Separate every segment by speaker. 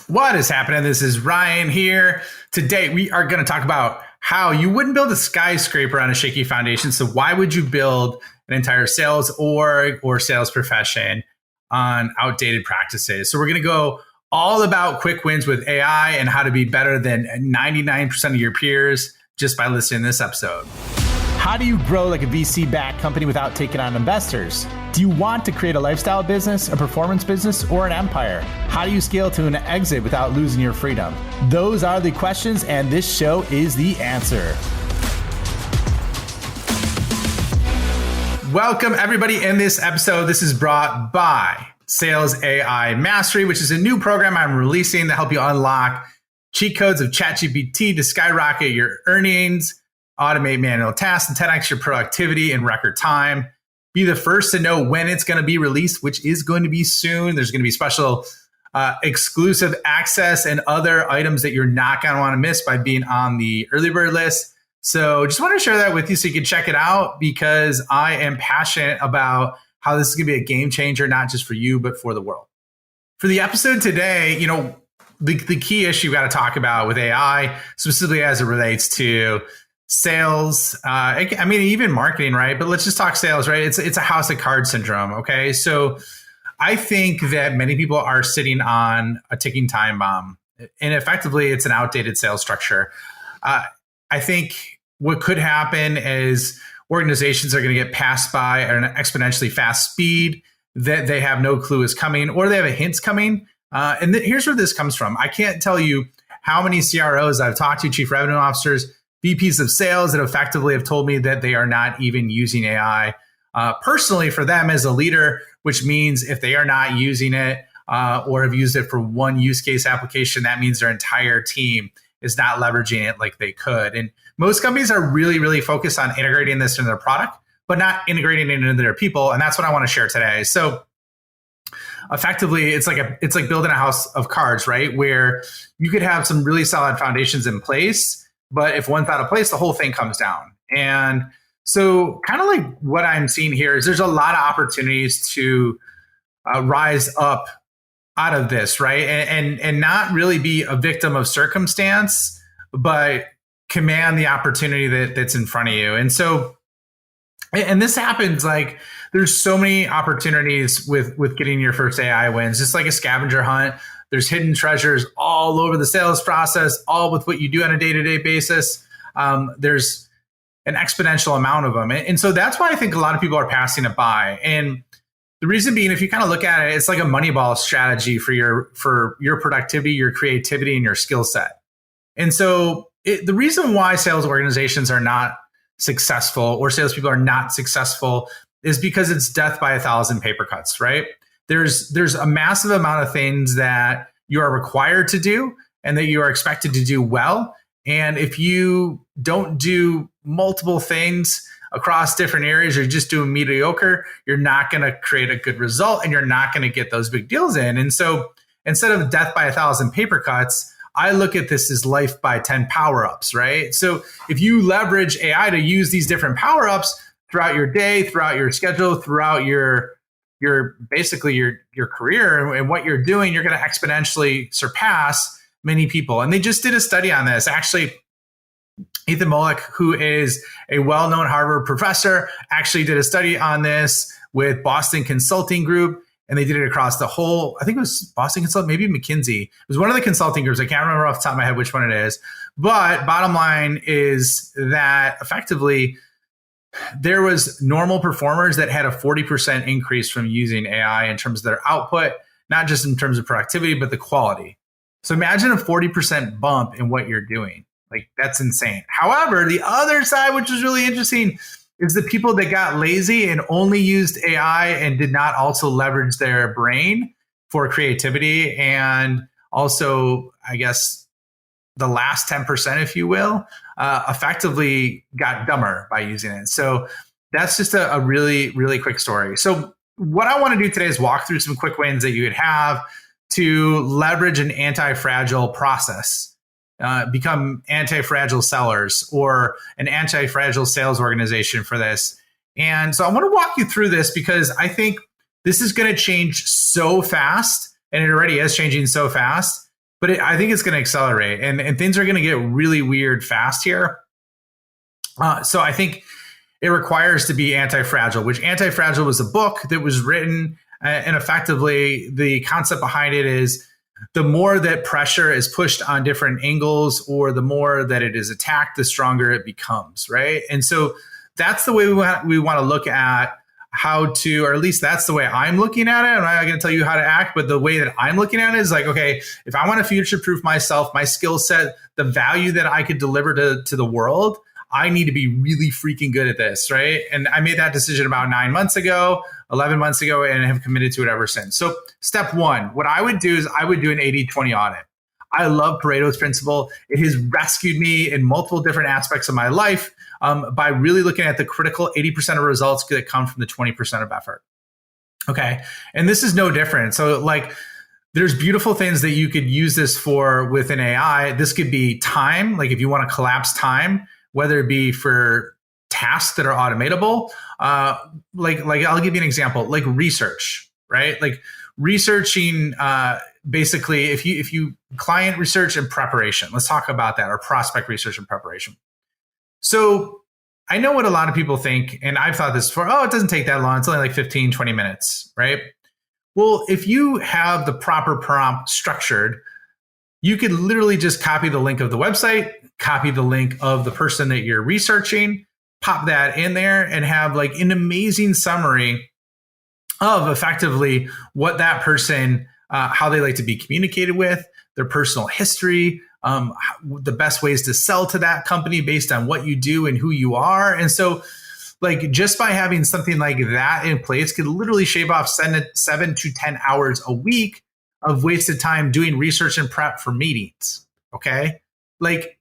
Speaker 1: What is happening? This is Ryan here. Today, we are going to talk about how you wouldn't build a skyscraper on a shaky foundation. So why would you build an entire sales org or sales profession on outdated practices? So we're going to go all about quick wins with AI and how to be better than 99% of your peers just by listening to this episode.
Speaker 2: How do you grow like a VC-backed company without taking on investors? Do you want to create a lifestyle business, a performance business, or an empire? How do you scale to an exit without losing your freedom? Those are the questions, and this show is the answer.
Speaker 1: Welcome, everybody. In this episode, this is brought by Sales AI Mastery, which is a new program I'm releasing to help you unlock cheat codes of ChatGPT to skyrocket your earnings, automate manual tasks, and 10x your productivity in record time. Be the first to know when it's going to be released, which is going to be soon. There's going to be special exclusive access and other items that you're not going to want to miss by being on the early bird list. So just want to share that with you so you can check it out, because I am passionate about how this is going to be a game changer, not just for you, but for the world. For the episode today, the key issue we got to talk about with AI, specifically as it relates to sales, even marketing, right? But let's just talk sales, right? It's a house of cards syndrome, okay? So I think that many people are sitting on a ticking time bomb, and effectively it's an outdated sales structure. I think what could happen is organizations are going to get passed by at an exponentially fast speed that they have no clue is coming, or they have a hint's coming. Here's where this comes from. I can't tell you how many CROs I've talked to, chief revenue officers, VPs of sales, that effectively have told me that they are not even using AI personally for them as a leader, which means if they are not using it or have used it for one use case application, that means their entire team is not leveraging it like they could. And most companies are really, really focused on integrating this into their product, but not integrating it into their people. And that's what I want to share today. So effectively, it's like building a house of cards, right? Where you could have some really solid foundations in place, but if one's out of place, the whole thing comes down. And so kind of like what I'm seeing here is there's a lot of opportunities to rise up out of this, right? And not really be a victim of circumstance, but command the opportunity that's in front of you. And so, and this happens, like there's so many opportunities with getting your first AI wins, just like a scavenger hunt. There's hidden treasures all over the sales process, all with what you do on a day-to-day basis. There's an exponential amount of them. And so that's why I think a lot of people are passing it by. And the reason being, if you kind of look at it, it's like a Moneyball strategy for your productivity, your creativity, and your skill set. And so the reason why sales organizations are not successful, or salespeople are not successful, is because it's death by 1,000 paper cuts, right? There's a massive amount of things that you are required to do and that you are expected to do well. And if you don't do multiple things across different areas, you're just doing mediocre, you're not going to create a good result, and you're not going to get those big deals in. And so instead of death by 1,000 paper cuts, I look at this as life by 10 power-ups, right? So if you leverage AI to use these different power-ups throughout your day, throughout your schedule, throughout your career and what you're doing, you're going to exponentially surpass many people. And they just did a study on this. Actually, Ethan Mollick, who is a well-known Harvard professor, actually did a study on this with Boston Consulting Group. And they did it across the whole, I think it was Boston Consulting, maybe McKinsey. It was one of the consulting groups. I can't remember off the top of my head which one it is. But bottom line is that effectively, there was normal performers that had a 40% increase from using AI in terms of their output, not just in terms of productivity, but the quality. So imagine a 40% bump in what you're doing. Like, that's insane. However, the other side, which was really interesting, is the people that got lazy and only used AI and did not also leverage their brain for creativity. And also, I guess, the last 10%, if you will, effectively got dumber by using it. So that's just a really, really quick story. So what I want to do today is walk through some quick wins that you would have to leverage an anti-fragile process, become anti-fragile sellers or an anti-fragile sales organization for this. And so I want to walk you through this because I think this is going to change so fast, and it already is changing so fast, but I think it's going to accelerate, and things are going to get really weird fast here. So I think it requires to be Antifragile, which Antifragile was a book that was written, and effectively the concept behind it is the more that pressure is pushed on different angles, or the more that it is attacked, the stronger it becomes, right? And so that's the way we want to look at how to, or at least that's the way I'm looking at it. I'm not going to tell you how to act, but the way that I'm looking at it is like, okay, if I want to future-proof myself, my skill set, the value that I could deliver to the world, I need to be really freaking good at this, right? And I made that decision about 9 months ago, 11 months ago, and have committed to it ever since. So step one, what I would do is I would do an 80-20 audit. I love Pareto's principle. It has rescued me in multiple different aspects of my life by really looking at the critical 80% of results that come from the 20% of effort. Okay. And this is no different. So like, there's beautiful things that you could use this for with an AI. This could be time. Like if you want to collapse time, whether it be for tasks that are automatable, like I'll give you an example, like research, right? Like researching, basically, if you client research and preparation, let's talk about that, or prospect research and preparation. So I know what a lot of people think, and I've thought this before, it doesn't take that long. It's only like 15, 20 minutes, right? Well, if you have the proper prompt structured, you could literally just copy the link of the website, copy the link of the person that you're researching, pop that in there, and have like an amazing summary of effectively what that person, how they like to be communicated with, their personal history, the best ways to sell to that company based on what you do and who you are. And so like just by having something like that in place could literally shave off 7 to 10 hours a week of wasted time doing research and prep for meetings. Okay. Like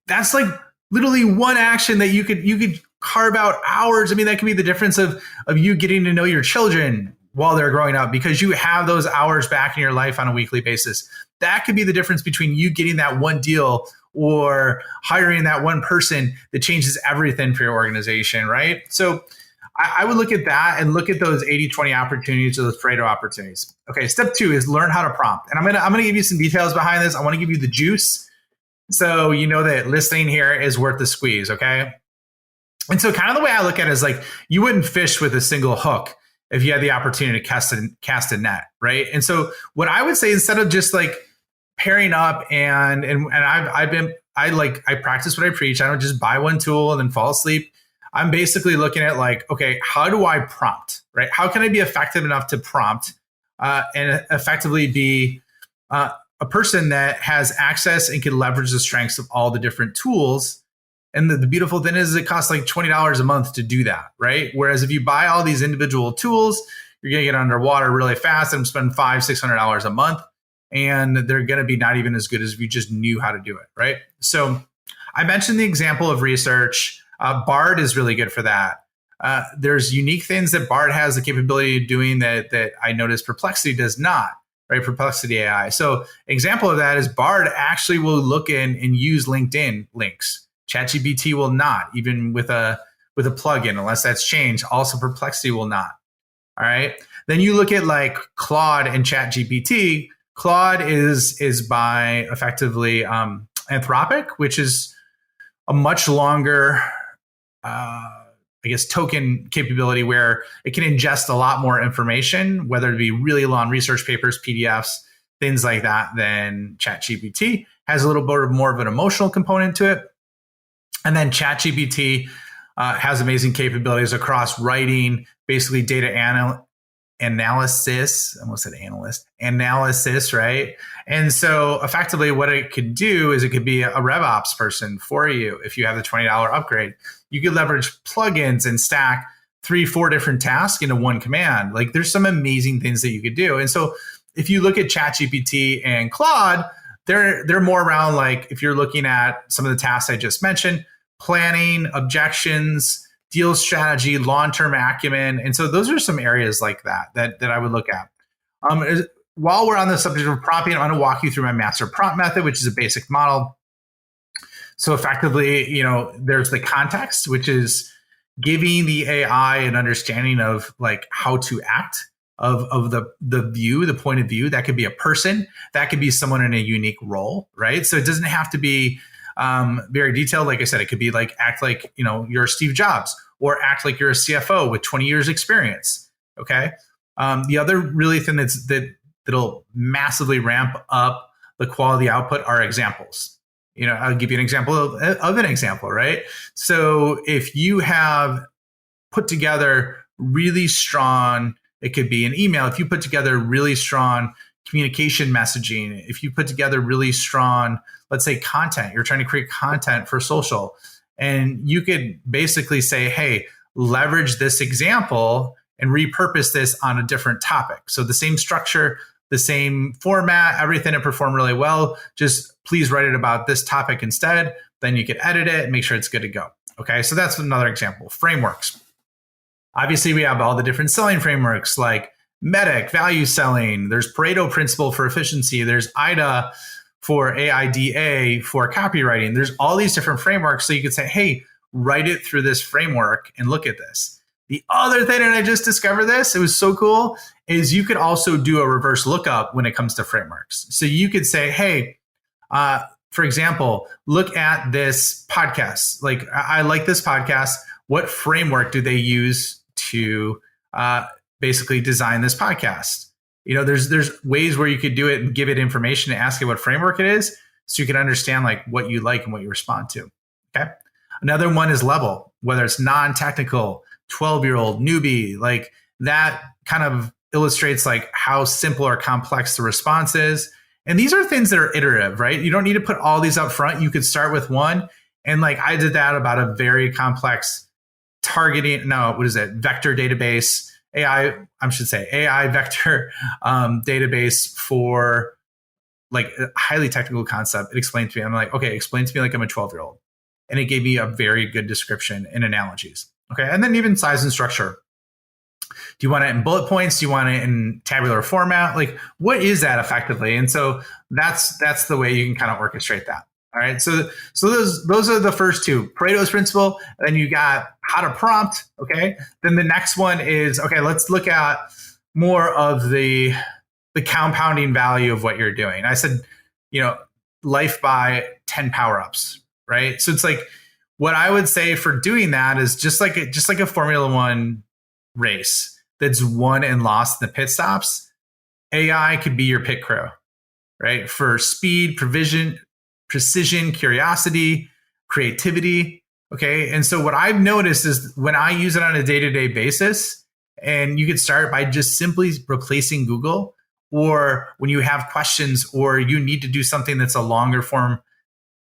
Speaker 1: that's like literally one action that you could carve out hours. I mean, that could be the difference of you getting to know your children while they're growing up because you have those hours back in your life on a weekly basis. That could be the difference between you getting that one deal or hiring that one person that changes everything for your organization, right? So I would look at that and look at those 80-20 opportunities or those Pareto opportunities. Okay, step 2 is learn how to prompt. And I'm gonna give you some details behind this. I want to give you the juice so you know that listening here is worth the squeeze, okay? And so kind of the way I look at it is like you wouldn't fish with a single hook if you had the opportunity to cast a net, right? And so what I would say, instead of just like pairing up and I practice what I preach. I don't just buy one tool and then fall asleep. I'm basically looking at like, okay, how do I prompt, right? How can I be effective enough to prompt and effectively be a person that has access and can leverage the strengths of all the different tools? And the beautiful thing is it costs like $20 a month to do that, right? Whereas if you buy all these individual tools, you're going to get underwater really fast and spend $500-$600 a month. And they're going to be not even as good as if you just knew how to do it, right? So I mentioned the example of research. Bard is really good for that. There's unique things that Bard has the capability of doing that I noticed Perplexity does not, right? Perplexity AI. So example of that is Bard actually will look in and use LinkedIn links. ChatGPT will not, even with a plugin, unless that's changed. Also, Perplexity will not. All right. Then you look at like Claude and ChatGPT. Claude is by effectively Anthropic, which is a much longer, token capability where it can ingest a lot more information, whether it be really long research papers, PDFs, things like that, than ChatGPT. Has a little bit more of an emotional component to it. And then ChatGPT has amazing capabilities across writing, basically data analysis, I almost said analysis, right? And so effectively what it could do is it could be a RevOps person for you. If you have the $20 upgrade, you could leverage plugins and stack 3-4 different tasks into one command. Like there's some amazing things that you could do. And so if you look at ChatGPT and Claude, they're more around like if you're looking at some of the tasks I just mentioned, planning, objections, deal strategy, long-term acumen. And so those are some areas like that I would look at. While we're on the subject of prompting, I'm going to walk you through my master prompt method, which is a basic model. So effectively, there's the context, which is giving the AI an understanding of like how to act of the view, the point of view. That could be a person, that could be someone in a unique role, right? So it doesn't have to be very detailed. Like I said, it could be like act like you're Steve Jobs, or act like you're a CFO with 20 years experience. Okay. The other really thing that'll massively ramp up the quality output are examples. I'll give you an example of an example, right? So if you have put together really strong, it could be an email. If you put together really strong communication messaging, if you put together really strong, let's say content, you're trying to create content for social, and you could basically say, hey, leverage this example and repurpose this on a different topic. So the same structure, the same format, everything to perform really well. Just please write it about this topic instead. Then you can edit it and make sure it's good to go. Okay, so that's another example. Frameworks. Obviously, we have all the different selling frameworks like MEDDIC, value selling. There's Pareto principle for efficiency. There's IDA for AIDA for copywriting. There's all these different frameworks. So you could say, hey, write it through this framework and look at this. The other thing, and I just discovered this, it was so cool, is you could also do a reverse lookup when it comes to frameworks. So you could say, hey, for example, look at this podcast. Like, I like this podcast. What framework do they use to basically design this podcast? There's ways where you could do it and give it information and ask it what framework it is, so you can understand like what you like and what you respond to. Okay. Another one is level, whether it's non-technical, 12-year-old, newbie, like that kind of illustrates like how simple or complex the response is. And these are things that are iterative, right? You don't need to put all these up front. You could start with one. And like I did that about a very complex vector database, AI vector database for like a highly technical concept. It explained to me, I'm like, okay, explain to me like I'm a 12-year-old. And it gave me a very good description and analogies. Okay. And then even size and structure. Do you want it in bullet points? Do you want it in tabular format? Like, what is that effectively? And so that's the way you can kind of orchestrate that. All right. So those are the first two, Pareto's principle. Then you got how to prompt. Okay. Then the next one is, okay, let's look at more of the compounding value of what you're doing. I said, life by 10 power-ups, right? So it's like, what I would say for doing that is just like a Formula One race that's won and lost in the pit stops. AI could be your pit crew, right? For speed, precision, curiosity, creativity. Okay. And so what I've noticed is when I use it on a day-to-day basis, and you could start by just simply replacing Google, or when you have questions or you need to do something that's a longer form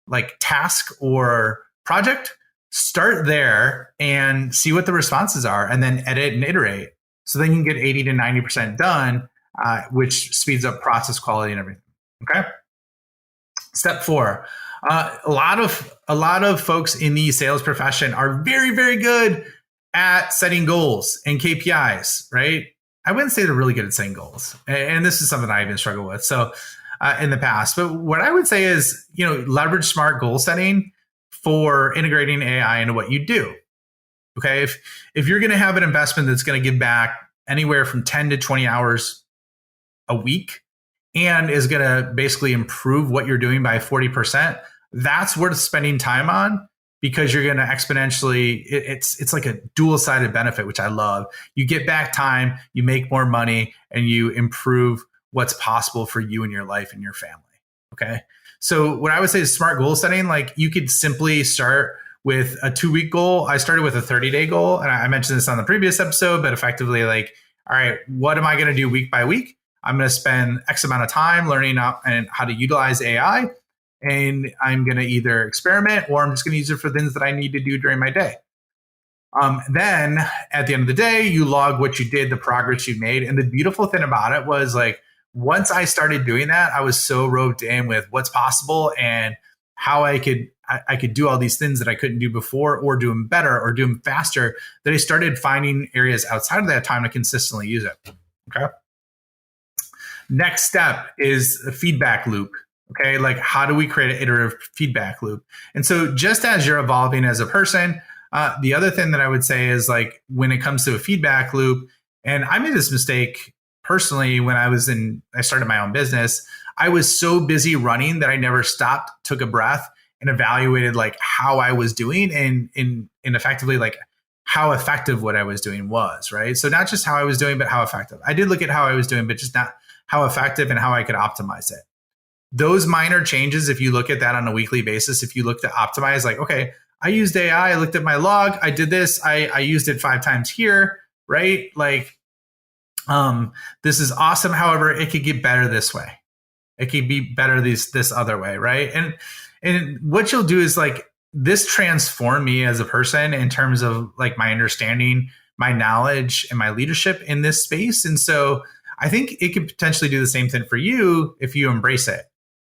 Speaker 1: like task or project, start there and see what the responses are, and then edit and iterate. So then you can get 80 to 90% done, which speeds up process quality and everything. Okay. Step 4. A lot of folks in the sales profession are very, very good at setting goals and KPIs, right? I wouldn't say they're really good at setting goals. And this is something I even struggle with. So in the past, but what I would say is, leverage smart goal setting for integrating AI into what you do. Okay. If you're going to have an investment that's going to give back anywhere from 10 to 20 hours a week and is going to basically improve what you're doing by 40%, that's worth spending time on, because you're going to exponentially, it's like a dual-sided benefit, which I love. You get back time, you make more money, and you improve what's possible for you and your life and your family. Okay. So what I would say is smart goal setting. Like, you could simply start with a 2-week goal. I started with a 30-day goal, and I mentioned this on the previous episode, but effectively, like, all right, what am I going to do week by week? I'm going to spend X amount of time learning how to utilize AI, and I'm going to either experiment, or I'm just going to use it for things that I need to do during my day. Then at the end of the day, you log what you did, the progress you made. And the beautiful thing about it was, like, once I started doing that, I was so roped in with what's possible and how I could do all these things that I couldn't do before, or do them better, or do them faster, that I started finding areas outside of that time to consistently use it. Okay. Next step is a feedback loop. Okay. Like, how do we create an iterative feedback loop? And so just as you're evolving as a person, the other thing that I would say is, like, when it comes to a feedback loop, and I made this mistake personally, when I started my own business, I was so busy running that I never stopped, took a breath, and evaluated like how I was doing and effectively like how effective what I was doing was, right? So not just how I was doing, but how effective. I did look at how I was doing, but just not how effective and how I could optimize it. Those minor changes, if you look at that on a weekly basis, if you look to optimize, like, okay, I used AI, I looked at my log, I did this, I used it 5 times here, right? Like, this is awesome. However, it could get better this way. It could be better this other way, right? And what you'll do is like, this transformed me as a person in terms of like my understanding, my knowledge, and my leadership in this space. And so I think it could potentially do the same thing for you if you embrace it.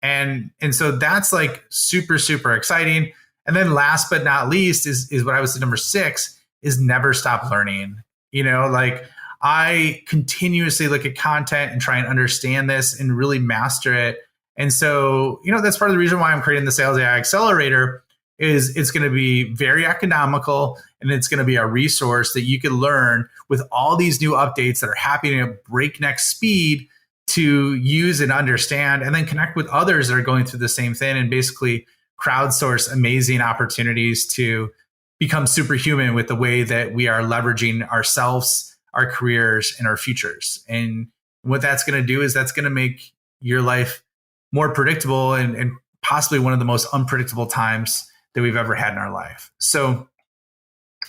Speaker 1: And so that's like super, super exciting. And then last but not least is what I would say number 6 is never stop learning. You know, like I continuously look at content and try and understand this and really master it. And so, you know, that's part of the reason why I'm creating the Sales AI Accelerator is it's going to be very economical and it's going to be a resource that you can learn with all these new updates that are happening at breakneck speed to use and understand, and then connect with others that are going through the same thing and basically crowdsource amazing opportunities to become superhuman with the way that we are leveraging ourselves, our careers, and our futures. And what that's going to do is that's going to make your life more predictable and possibly one of the most unpredictable times that we've ever had in our life. So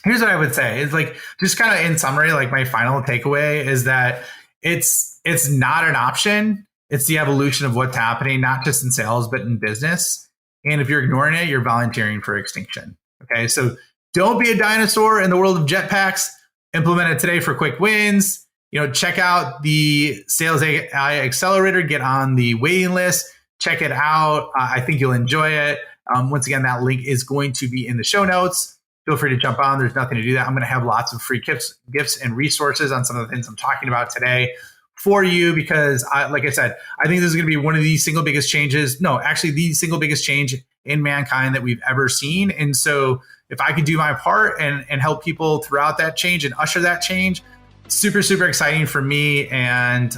Speaker 1: here's what I would say. It's like, just kind of in summary, like my final takeaway is that it's not an option. It's the evolution of what's happening, not just in sales, but in business. And if you're ignoring it, you're volunteering for extinction. Okay. So don't be a dinosaur in the world of jetpacks. Implement it today for quick wins. You know, check out the Sales AI Accelerator, get on the waiting list, check it out. I think you'll enjoy it. Once again, that link is going to be in the show notes. Feel free to jump on. There's nothing to do that. I'm going to have lots of free gifts and resources on some of the things I'm talking about today for you, because like I said, I think this is going to be one of the single biggest changes. No, actually the single biggest change in mankind that we've ever seen. And so if I could do my part and help people throughout that change and usher that change, super, super exciting for me and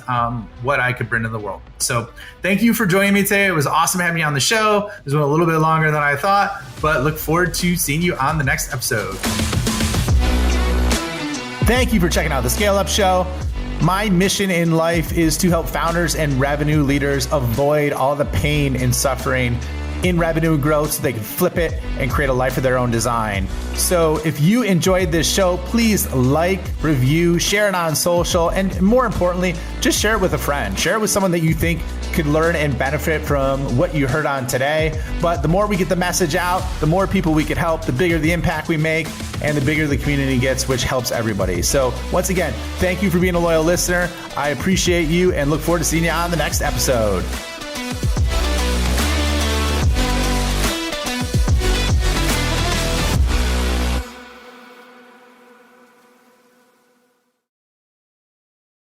Speaker 1: what I could bring to the world. So thank you for joining me today. It was awesome having you on the show. This went a little bit longer than I thought, but look forward to seeing you on the next episode.
Speaker 2: Thank you for checking out the Scale Up Show. My mission in life is to help founders and revenue leaders avoid all the pain and suffering in revenue growth so they can flip it and create a life of their own design. So if you enjoyed this show, please like, review, share it on social, and more importantly, just share it with a friend. Share it with someone that you think could learn and benefit from what you heard on today. But the more we get the message out, the more people we can help, the bigger the impact we make, and the bigger the community gets, which helps everybody. So once again, thank you for being a loyal listener. I appreciate you and look forward to seeing you on the next episode.